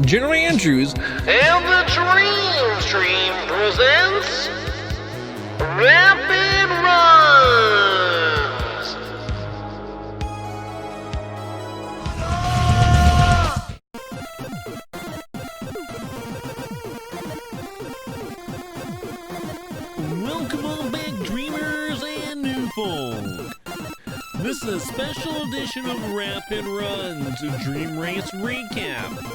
General Andrews, And the Dream Stream presents Rapid Runs! welcome on back, dreamers and new folk. This is a special edition of Rapid Runs, a Dream Race recap.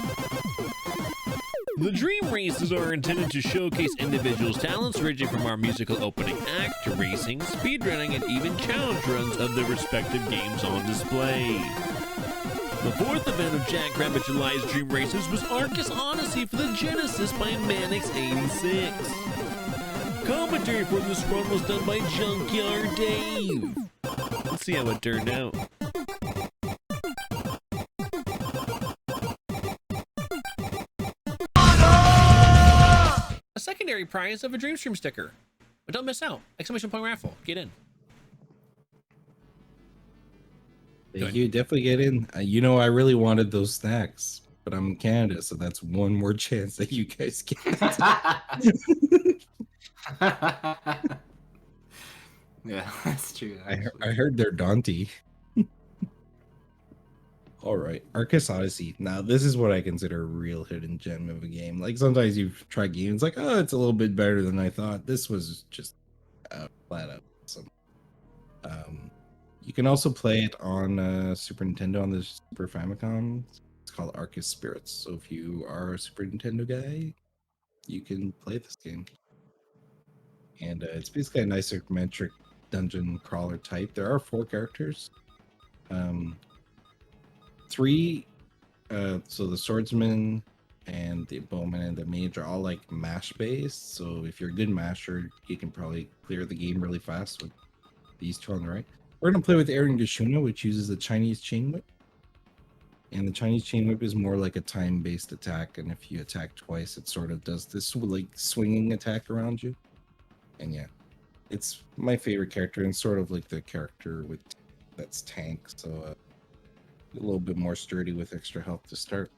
The Dream Races are intended to showcase individuals' talents ranging from our musical opening act to racing, speedrunning, and even challenge runs of their respective games on display. The fourth event of Jackrabbit July's Dream Races was Arcus Odyssey for the Genesis by Mannix86. Commentary for this run was done by 𝐂𝐿𝐍𝐍𝐄𝐎𝐍𝐓. Let's see how it turned out. A secondary prize of a Dreamstream sticker. But don't miss out. Exclamation point raffle. Get in. Thank you. Definitely get in. You know, I really wanted those snacks, but I'm in Canada, so that's one more chance that you guys get. Yeah, that's true. I heard they're daunty. All right, Arcus Odyssey. Now, this is what I consider a real hidden gem of a game. Like, sometimes you try games like, oh, it's a little bit better than I thought. This was just flat out awesome. You can also play it on Super Nintendo on the Super Famicom. It's called Arcus Spirits. So if you are a Super Nintendo guy, you can play this game. And it's basically a nice isometric dungeon crawler type. There are 4 characters. 3, so the swordsman and the bowman and the mage are all like mash based. So if you're a good masher, you can probably clear the game really fast with these 2 on the right. We're going to play with Aaron Gashuna, which uses the Chinese chain whip. And the Chinese chain whip is more like a time-based attack. And if you attack twice, it sort of does this like swinging attack around you. And yeah, it's my favorite character and sort of like the character with that's tank. So a little bit more sturdy with extra health to start.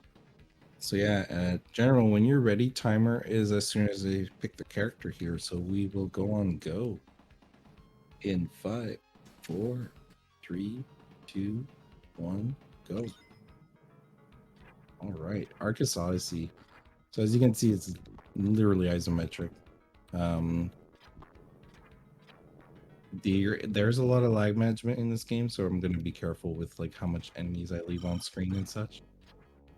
So yeah, General, when you're ready, timer is as soon as they pick the character here. So we will go on go in 5, 4, 3, 2, 1, go. All right, Arcus Odyssey. So as you can see, it's literally isometric. There's a lot of lag management in this game, so I'm going to be careful with like how much enemies I leave on screen and such.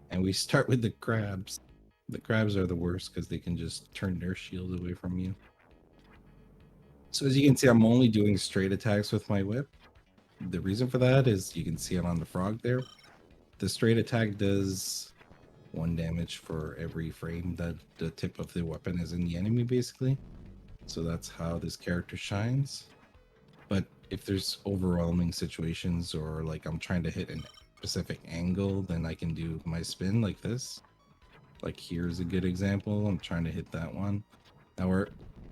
And we start with the crabs. The crabs are the worst because they can just turn their shield away from you. So as you can see, I'm only doing straight attacks with my whip. The reason for that is you can see it on the frog there. The straight attack does 1 damage for every frame that the tip of the weapon is in the enemy, basically. So that's how this character shines. But if there's overwhelming situations or like I'm trying to hit a specific angle, then I can do my spin like this. Like here's a good example. I'm trying to hit that one.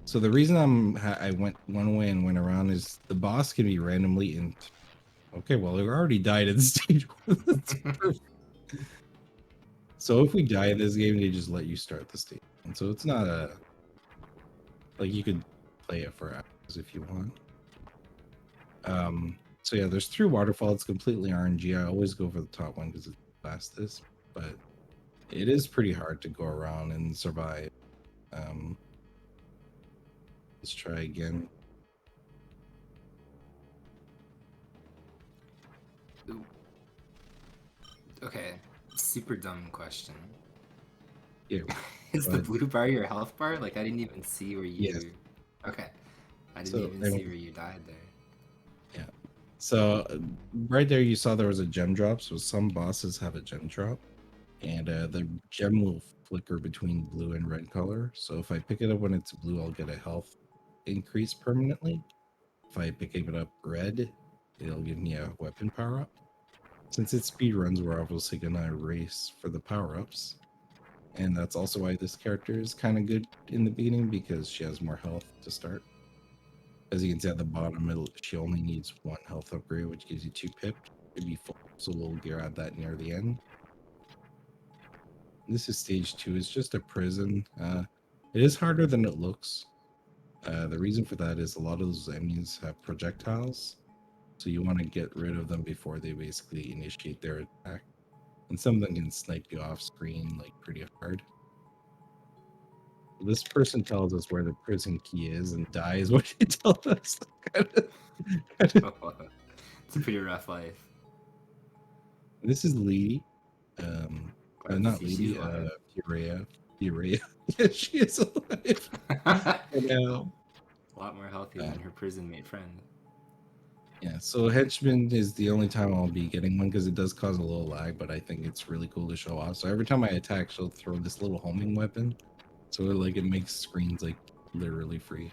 So the reason I went one way and went around is the boss can be randomly in. Okay, well, we already died at stage 1. So if we die in this game, they just let you start the stage. And so it's not a like you could play it for hours if you want. So yeah, there's 3 waterfalls. It's completely RNG. I always go for the top one because it's the fastest, but it is pretty hard to go around and survive. Let's try again. Ooh. Okay, super dumb question. Yeah. Is the blue bar your health bar? Like I didn't even see where you. Yes. Okay, I didn't even see where you died there. Yeah. So right there, you saw there was a gem drop. So some bosses have a gem drop, and the gem will flicker between blue and red color. So if I pick it up when it's blue, I'll get a health increase permanently. If I pick it up red, it'll give me a weapon power up. Since it's speedruns, we're obviously gonna race for the power ups. And that's also why this character is kind of good in the beginning, because she has more health to start. As you can see at the bottom, she only needs 1 health upgrade, which gives you 2 pip to be full. So we'll grab that near the end. This is stage 2. It's just a prison. It is harder than it looks. The reason for that is a lot of those enemies have projectiles, so you want to get rid of them before they basically initiate their attack. And some of them can snipe you off screen like pretty hard. This person tells us where the prison key is and dies when he tells us. It's a pretty rough life. This is Lee. Glad to Not see she's Lee, alive. Furia. Yeah, she is alive. I know. A lot more healthy than her prison mate friend. Yeah, so Henchman is the only time I'll be getting one because it does cause a little lag, but I think it's really cool to show off. So every time I attack, she'll throw this little homing weapon. So it makes screens like literally free.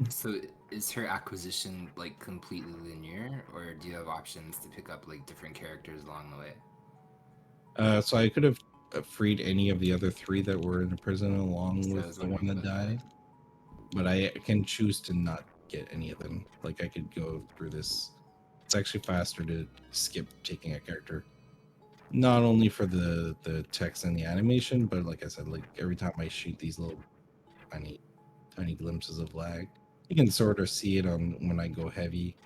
So is her acquisition like completely linear, or do you have options to pick up like different characters along the way? So I could have freed any of the other 3 that were in the prison along So I with was the one wondering that about that. died. But I can choose to not get any of them. Like I could go through this. It's actually faster to skip taking a character. Not only for the text and the animation, but like I said, like every time I shoot these little tiny glimpses of lag, you can sort of see it on when I go heavy.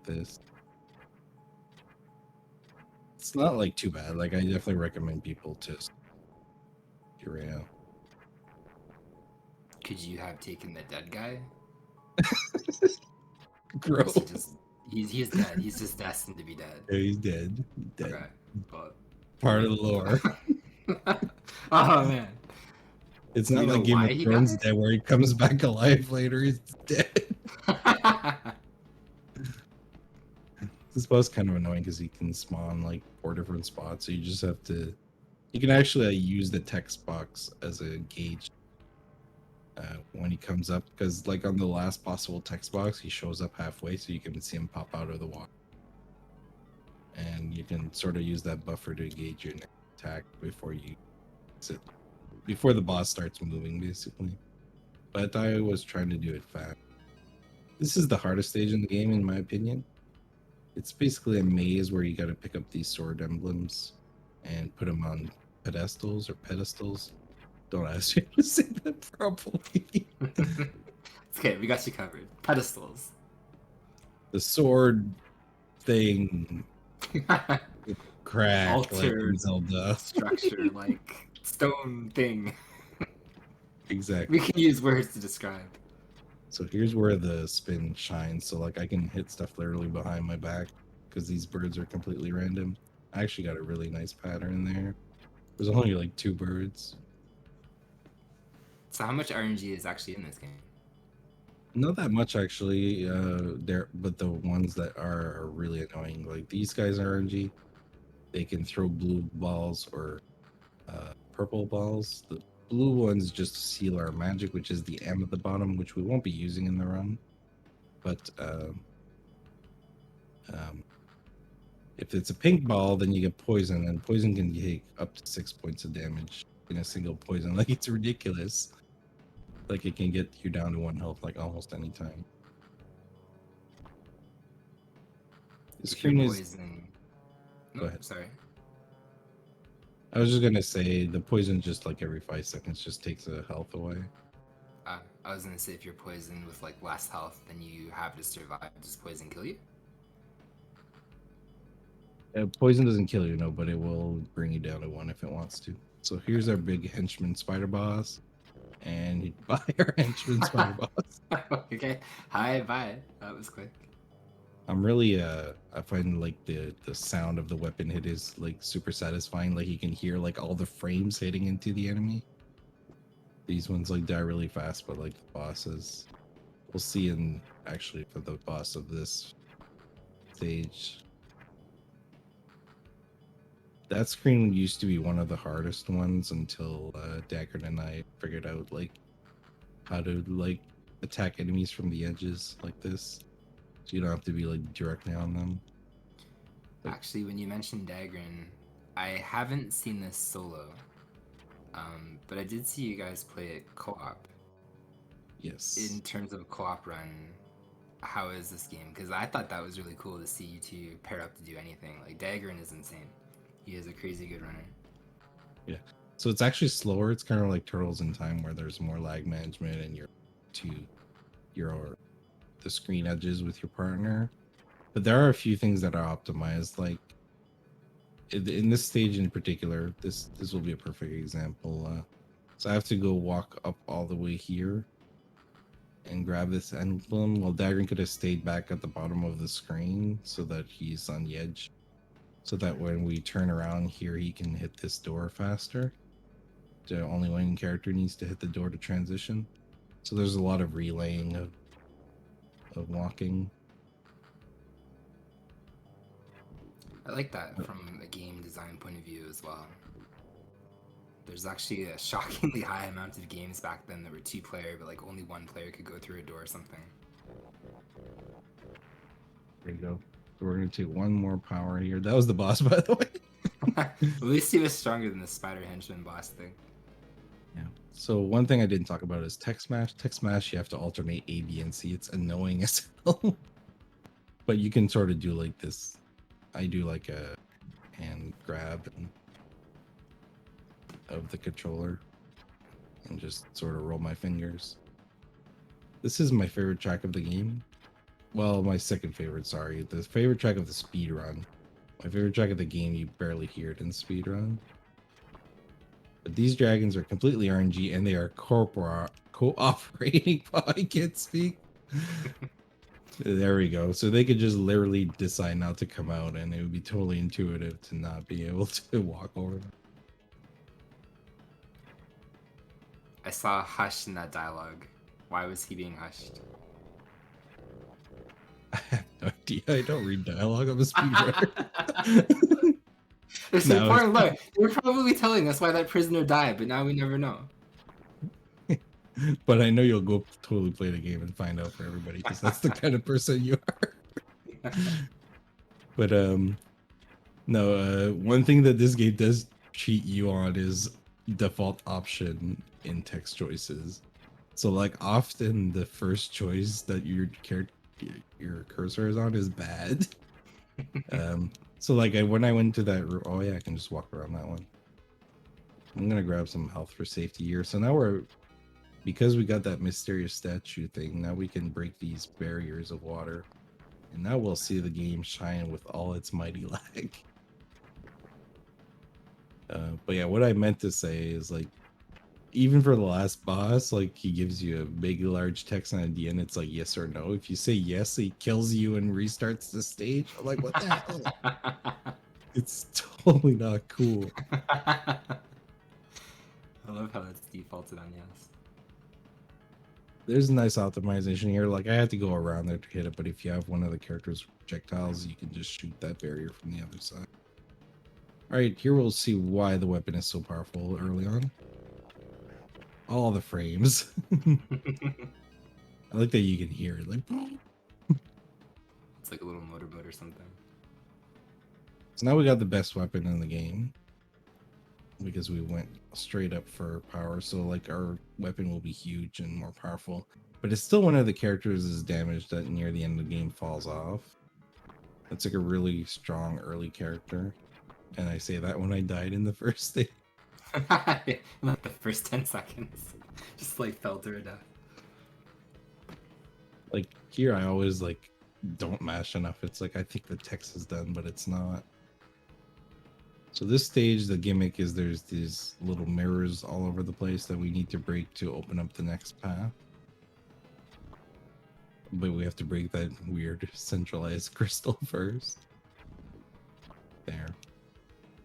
This. It's not like too bad. Like I definitely recommend people to Urea. Could you have taken the dead guy? Or Gross. is he just he's dead. He's just destined to be dead. Yeah, he's dead. Dead. Okay. Well, Part of the lore. oh man. It's Do not we like know Game why of he Thrones died? dead where he comes back alive later. He's dead. This boss is kind of annoying because he can spawn like 4 different spots. So you just have to. You can actually use the text box as a gauge when he comes up, because like on the last possible text box, he shows up halfway, so you can see him pop out of the water. And you can sort of use that buffer to gauge your next attack before the boss starts moving, basically. But I was trying to do it fast. This is the hardest stage in the game, in my opinion. It's basically a maze where you got to pick up these sword emblems and put them on pedestals. Don't ask me to say that properly. It's okay, we got you covered. Pedestals. The sword thing crack like Altered in Zelda. structure, like stone thing. Exactly. We can use words to describe. So here's where the spin shines. So like I can hit stuff literally behind my back because these birds are completely random. I actually got a really nice pattern there. There's only like 2 birds. So how much RNG is actually in this game? Not that much actually. But the ones that are really annoying. Like these guys are RNG. They can throw blue balls or purple balls. The blue ones just seal our magic, which is the M at the bottom, which we won't be using in the run. But if it's a pink ball, then you get poison, and poison can take up to 6 points of damage in a single poison. Like it's ridiculous. Like it can get you down to 1 health like almost any time. The screen is. Poison. Go ahead. Sorry. I was just gonna say the poison just like every 5 seconds just takes a health away. I was gonna say if you're poisoned with like less health than you have to survive, does poison kill you? Poison doesn't kill you, no, but it will bring you down to 1 if it wants to. So here's our big henchman spider boss, and by our henchman spider boss. Okay. Hi, bye. That was quick. I'm really I find like the sound of the weapon hit is like super satisfying. Like you can hear like all the frames hitting into the enemy. These ones like die really fast, but like the bosses, we'll see in actually for the boss of this stage. That screen used to be one of the hardest ones until Dagger and I figured out like how to like attack enemies from the edges like this. So you don't have to be like directly on them. Actually, when you mentioned Dagrin, I haven't seen this solo, but I did see you guys play it co-op. Yes. In terms of co-op run, how is this game? Because I thought that was really cool to see you two pair up to do anything. Like Dagrin is insane. He is a crazy good runner. Yeah. So it's actually slower. It's kind of like Turtles in Time, where there's more lag management and you're to the screen edges with your partner. But there are a few things that are optimized, like in this stage in particular. This will be a perfect example. So I have to go walk up all the way here and grab this emblem. Well, Dagrin could have stayed back at the bottom of the screen so that he's on the edge, so that when we turn around here, he can hit this door faster. The only one character needs to hit the door to transition. So there's a lot of relaying of walking. I like that from a game design point of view as well. There's actually a shockingly high amount of games back then that were 2-player, but like only 1 player could go through a door or something. There you go. So we're gonna take one more power here. That was the boss, by the way. At least he was stronger than the spider henchman boss thing. Yeah. So one thing I didn't talk about is tech smash. Tech smash, you have to alternate A, B, and C. It's annoying as hell. But you can sort of do like this. I do like a hand grab of the controller and just sort of roll my fingers. This is my favorite track of the game. Well, my second favorite, sorry. The favorite track of the speedrun. My favorite track of the game, you barely hear it in speedrun. But these dragons are completely RNG and they are cooperating. I can't speak. There we go. So they could just literally decide not to come out and it would be totally intuitive to not be able to walk over them. I saw Hush in that dialogue. Why was he being hushed? I have no idea. I don't read dialogue. I'm a speedrunner. There's an important line. They were probably telling us why that prisoner died, but now we never know. But I know you'll go totally play the game and find out for everybody because that's the kind of person you are. But no, one thing that this game does cheat you on is default option in text choices. So like often the first choice that your cursor is on is bad. So like when I went to that room, oh yeah, I can just walk around that one. I'm gonna grab some health for safety here. So now because we got that mysterious statue thing, now we can break these barriers of water. And now we'll see the game shine with all its mighty lag. But yeah, what I meant to say is like, even for the last boss, like he gives you a big, large text and at the end it's like yes or no. If you say yes, he kills you and restarts the stage. I'm like, what the hell? It's totally not cool. I love how that's defaulted on yes. There's a nice optimization here. Like I have to go around there to hit it, but if you have one of the character's projectiles, you can just shoot that barrier from the other side. All right, here we'll see why the weapon is so powerful early on. All the frames. I like that you can hear it. Like, it's like a little motorboat or something. so now we got the best weapon in the game because we went straight up for power. So like our weapon will be huge and more powerful, but it's still one of the characters is damaged that near the end of the game falls off. That's like a really strong early character. And I say that when I died in the first stage. Not the first 10 seconds. Just like fell to her death. Like here I always like don't mash enough. It's like I think the text is done, but it's not. So this stage, the gimmick is there's these little mirrors all over the place that we need to break to open up the next path. But we have to break that weird centralized crystal first. There.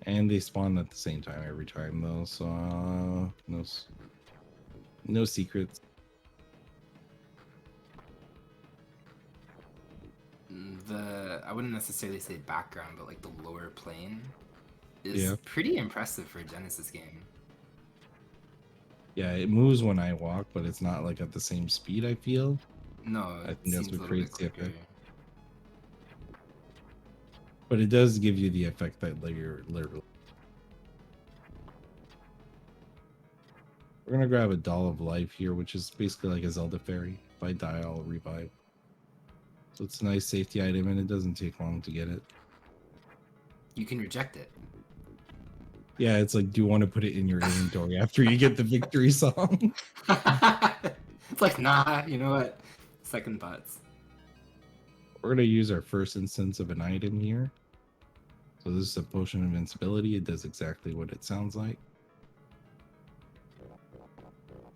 And they spawn at the same time every time though, so no secrets. I wouldn't necessarily say background, but like the lower plane is pretty impressive for a Genesis game. Yeah, it moves when I walk, but it's not like at the same speed, I feel. No, I think that's what creates the effect. Quicker. But it does give you the effect that like you're literally. We're gonna grab a Doll of Life here, which is basically like a Zelda fairy. If I die, I'll revive. So it's a nice safety item, and it doesn't take long to get it. You can reject it. Yeah, it's like, do you want to put it in your inventory after you get the victory song? It's like, nah, you know what? Second thoughts. We're gonna use our first instance of an item here. So this is a potion of invincibility. It does exactly what it sounds like.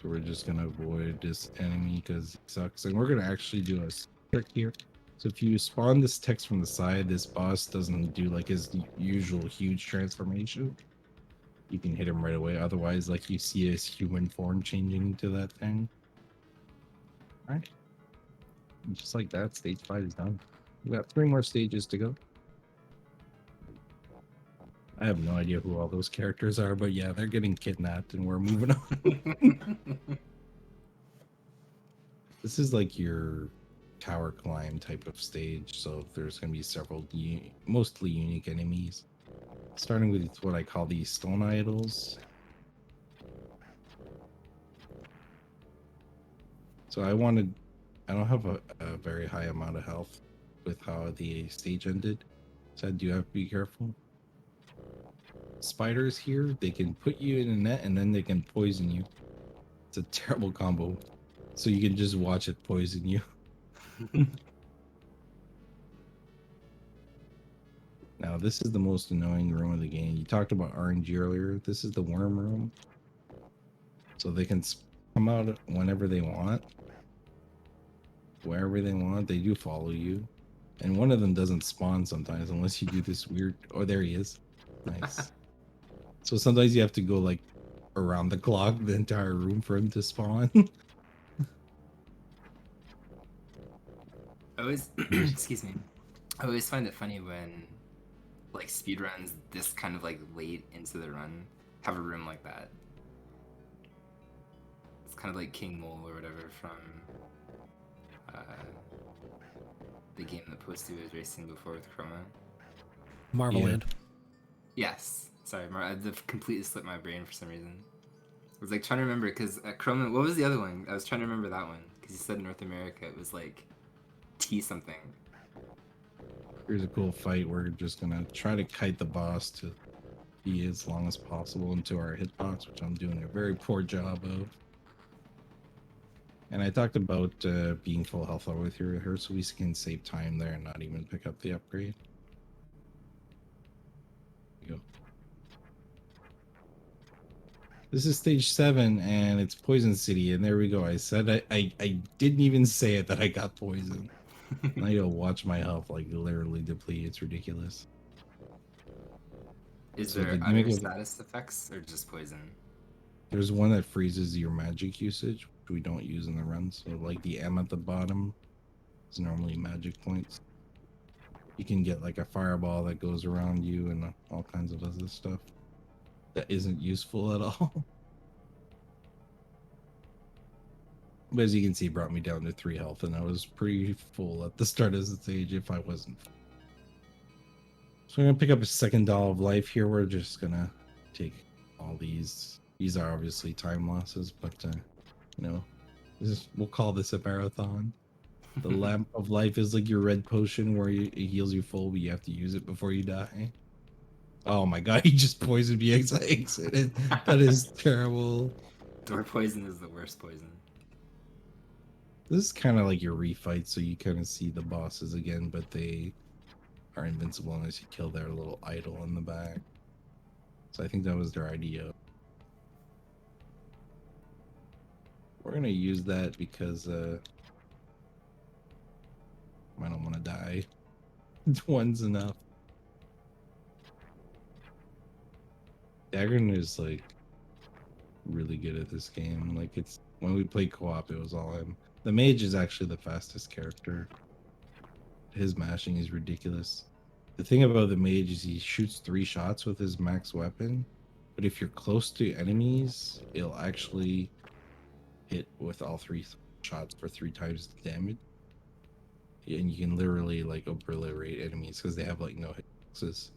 So we're just gonna avoid this enemy because he sucks. And we're gonna actually do a trick here. So if you spawn this text from the side, this boss doesn't do like his usual huge transformation. You can hit him right away. Otherwise, like you see his human form changing into that thing. All right. And just like that, stage 5 is done. We got 3 more stages to go. I have no idea who all those characters are, but yeah, they're getting kidnapped and we're moving on. This is like your tower climb type of stage, so there's going to be several mostly unique enemies. Starting with what I call the stone idols. So I don't have a very high amount of health with how the stage ended, so I do have to be careful. Spiders here, they can put you in a net and then they can poison you. It's a terrible combo. So you can just watch it poison you. Now this is the most annoying room of the game. You talked about RNG earlier. This is the worm room. So they can come out whenever they want. Wherever they want. They do follow you. And one of them doesn't spawn sometimes unless you do this weird... Oh, there he is. Nice. So sometimes you have to go like around the clock, the entire room for him to spawn. I always, excuse me. I always find it funny when like speedruns this kind of like late into the run have a room like that. It's kind of like King Mole or whatever from the game that Posty was racing before with Chroma. Marvel Land. Yes. Sorry, I've completely slipped my brain for some reason. I was like trying to remember because Chroma. What was the other one? I was trying to remember that one because you said North America. It was like T something. Here's a cool fight. We're just gonna try to kite the boss to be as long as possible into our hitbox, which I'm doing a very poor job of. And I talked about being full health over here, so we can save time there and not even pick up the upgrade. There we go. This is stage 7, and it's Poison City, and there we go. I said I didn't even say it that I got poisoned. Now you'll watch my health like literally deplete. It's ridiculous. Is So there the other gimmick of- status effects or just poison? There's one that freezes your magic usage, which we don't use in the run. So like the M at the bottom is normally magic points. You can get like a fireball that goes around you and all kinds of other stuff that isn't useful at all. But as you can see, it brought me down to 3 health, and I was pretty full at the start of the stage if I wasn't. So I'm gonna pick up a second doll of life here. We're just gonna take all these. These are obviously time losses, but you know, we'll call this a marathon. The lamp of life is like your red potion where it heals you full, but you have to use it before you die. Oh my god, he just poisoned me as I exited. That is terrible. Door poison is the worst poison. This is kind of like your refight, so you kind of see the bosses again, but they are invincible unless you kill their little idol in the back. So I think that was their idea. We're gonna use that because I don't want to die. One's enough. Dagrin is like really good at this game. Like it's when we played co-op, it was all him. The mage is actually the fastest character. His mashing is ridiculous. The thing about the mage is he shoots 3 shots with his max weapon, but if you're close to enemies, it'll actually hit with all 3 shots for 3 times the damage. And you can literally like obliterate enemies because they have like no hitboxes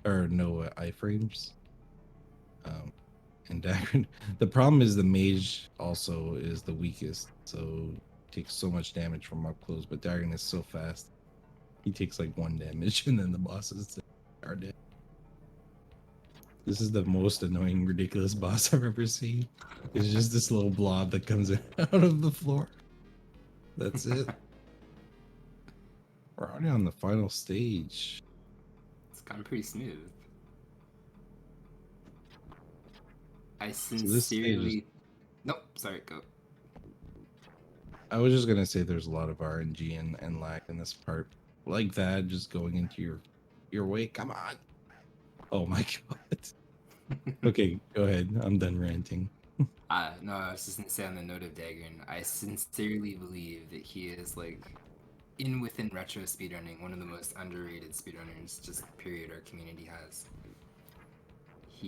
or no iframes. And Dagrin, the problem is the mage also is the weakest, so takes so much damage from up close. But Dagrin is so fast, he takes like 1 damage, and then the bosses are dead. This is the most annoying, ridiculous boss I've ever seen. It's just this little blob that comes out of the floor. That's it. We're already on the final stage. It's gone pretty smooth. I this stage sincerely... Nope, sorry, go. I was just gonna say there's a lot of RNG and lag in this part. Like that, just going into your way. Come on. Oh my god. Okay, go ahead. I'm done ranting. No, I was just gonna say on the note of Dagrin, I sincerely believe that he is like, within retro speedrunning, one of the most underrated speedrunners, just period, our community has.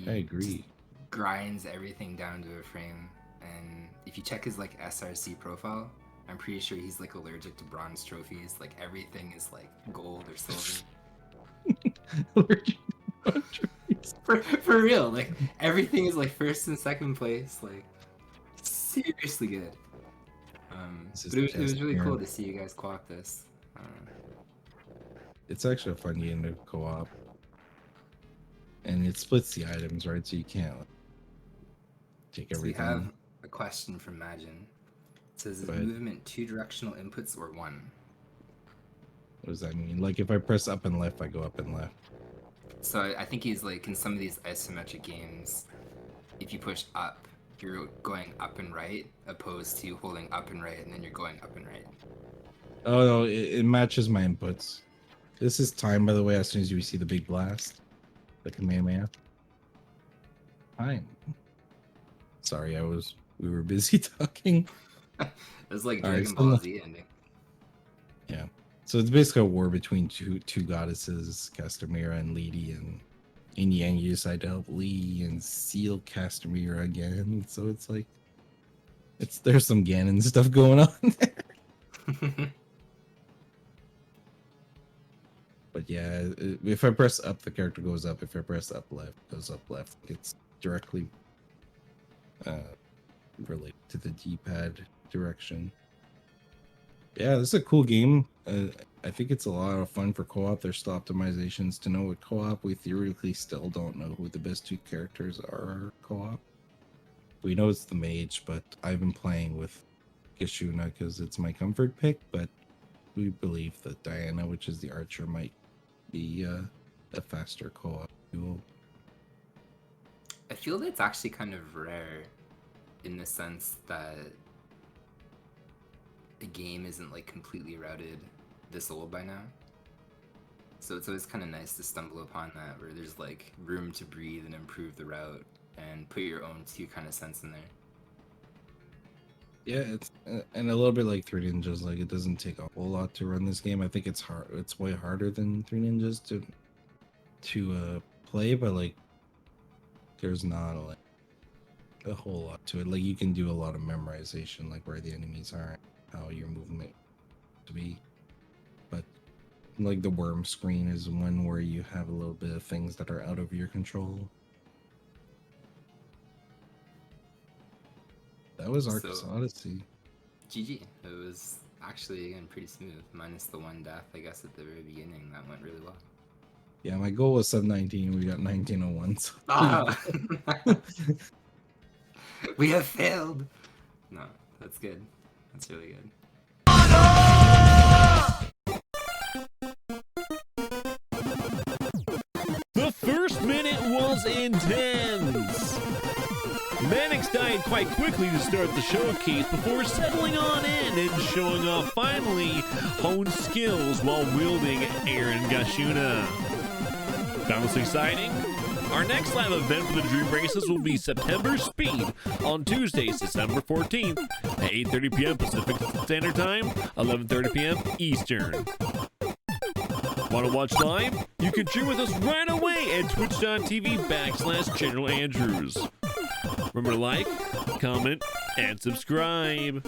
I agree. Grinds everything down to a frame, and if you check his like SRC profile, I'm pretty sure he's like allergic to bronze trophies. Like everything is like gold or silver. Allergic to bronze trophies. For real, like everything is like first and second place. Like seriously good. But it was really cool to see you guys co-op this. It's actually a fun game to co-op, and it splits the items, right? So you can't like, take everything. We have a question from Majin. It says, is movement 2 directional inputs or 1? What does that mean? Like if I press up and left, I go up and left. So I think he's like, in some of these isometric games, if you push up, you're going up and right, opposed to holding up and right, and then you're going up and right. Oh no, it matches my inputs. This is time, by the way, as soon as you see the big blast. The Kamehameha. Time. Sorry, we were busy talking. It was like All right, Dragon Ball Z ending. Yeah. So it's basically a war between two goddesses, Castamira and Lady, and in the end you decide to help Lee and seal Castamira again. So it's like there's some Ganon stuff going on there. But yeah, if I press up, the character goes up. If I press up left, it goes up left. It's directly related to the D-pad direction. Yeah, this is a cool game. I think it's a lot of fun for co-op. There's still optimizations to know with co-op. We theoretically still don't know who the best 2 characters are co-op. We know it's the mage, but I've been playing with Kishuna because it's my comfort pick, but we believe that Diana, which is the archer, might be a faster co-op duo. I feel that it's actually kind of rare in the sense that the game isn't like completely routed this old by now. So it's always kind of nice to stumble upon that where there's like room to breathe and improve the route and put your own 2 kind of cents in there. Yeah, it's and a little bit like 3 Ninjas. Like it doesn't take a whole lot to run this game. I think it's hard. It's way harder than 3 Ninjas to play, but like there's not a whole lot to it. Like you can do a lot of memorization, like where the enemies are, how your movement to be. But like the worm screen is one where you have a little bit of things that are out of your control. That was Arcus Odyssey. GG. It was actually, again, pretty smooth, minus the 1 death, I guess, at the very beginning. That went really well. Yeah, my goal was sub 19. We got 1901. So. Ah! We have failed! No, that's good. That's really good. The first minute was intense. Mannix died quite quickly to start the showcase before settling on in and showing off finally honed skills while wielding Aaron Gashuna. That was exciting. Our next live event for the Dream Races will be September Speed on Tuesday, December 14th at 8:30 p.m. Pacific Standard Time, 11:30 p.m. Eastern. Want to watch live? You can cheer with us right away at twitch.tv/General Andrews. Remember to like, comment, and subscribe.